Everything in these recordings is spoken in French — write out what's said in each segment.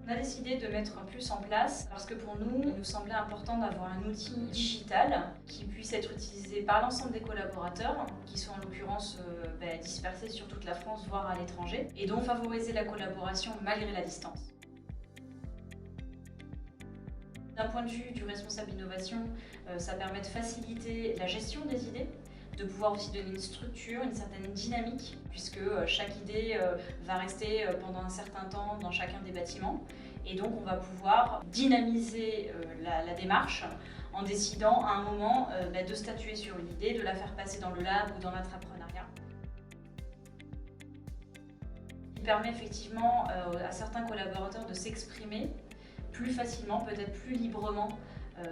On a décidé de mettre un plus en place parce que pour nous, il nous semblait important d'avoir un outil digital qui puisse être utilisé par l'ensemble des collaborateurs, qui sont en l'occurrence dispersés sur toute la France, voire à l'étranger, et donc favoriser la collaboration malgré la distance. D'un point de vue du responsable innovation, ça permet de faciliter la gestion des idées, de pouvoir aussi donner une structure, une certaine dynamique, puisque chaque idée va rester pendant un certain temps dans chacun des bâtiments. Et donc on va pouvoir dynamiser la démarche en décidant à un moment de statuer sur une idée, de la faire passer dans le lab ou dans l'entrepreneuriat. Il permet effectivement à certains collaborateurs de s'exprimer plus facilement, peut-être plus librement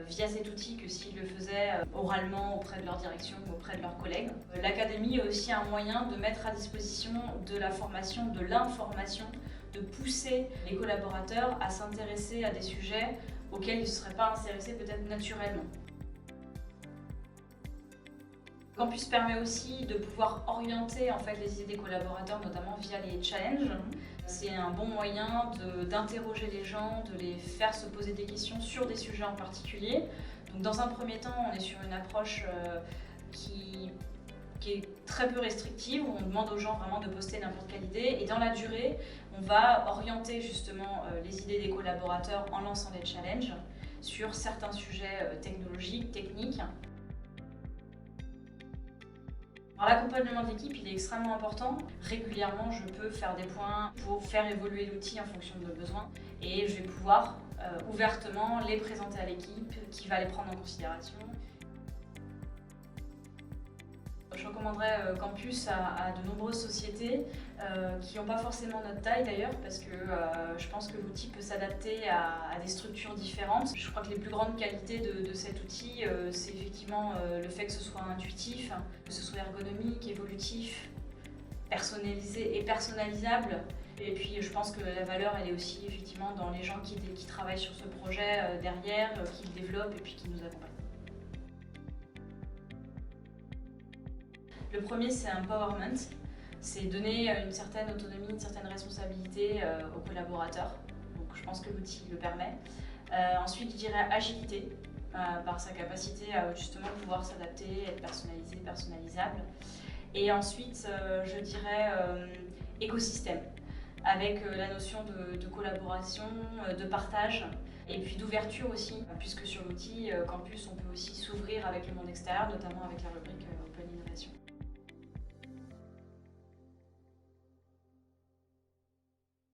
via cet outil que s'ils le faisaient oralement auprès de leur direction ou auprès de leurs collègues. L'académie est aussi un moyen de mettre à disposition de la formation, de l'information, de pousser les collaborateurs à s'intéresser à des sujets auxquels ils ne se seraient pas intéressés peut-être naturellement. Campus permet aussi de pouvoir orienter les idées des collaborateurs, notamment via les challenges. C'est un bon moyen d'interroger les gens, de les faire se poser des questions sur des sujets en particulier. Donc, dans un premier temps, on est sur une approche qui est très peu restrictive, où on demande aux gens vraiment de poster n'importe quelle idée. Et dans la durée, on va orienter justement les idées des collaborateurs en lançant des challenges sur certains sujets technologiques, techniques. L'accompagnement de l'équipe, il est extrêmement important. Régulièrement, je peux faire des points pour faire évoluer l'outil en fonction de nos besoins et je vais pouvoir ouvertement les présenter à l'équipe qui va les prendre en considération. Je recommanderais Campus à de nombreuses sociétés qui n'ont pas forcément notre taille d'ailleurs, parce que je pense que l'outil peut s'adapter à des structures différentes. Je crois que les plus grandes qualités de cet outil, c'est effectivement le fait que ce soit intuitif, que ce soit ergonomique, évolutif, personnalisé et personnalisable. Et puis je pense que la valeur, elle est aussi effectivement dans les gens qui travaillent sur ce projet derrière, qui le développent et puis qui nous accompagnent. Le premier, c'est empowerment, c'est donner une certaine autonomie, une certaine responsabilité aux collaborateurs. Donc je pense que l'outil le permet. Ensuite, je dirais agilité, par sa capacité à justement pouvoir s'adapter, être personnalisé, personnalisable. Et ensuite, je dirais écosystème, avec la notion de collaboration, de partage, et puis d'ouverture aussi, puisque sur l'outil Campus, on peut aussi s'ouvrir avec le monde extérieur, notamment avec la rubrique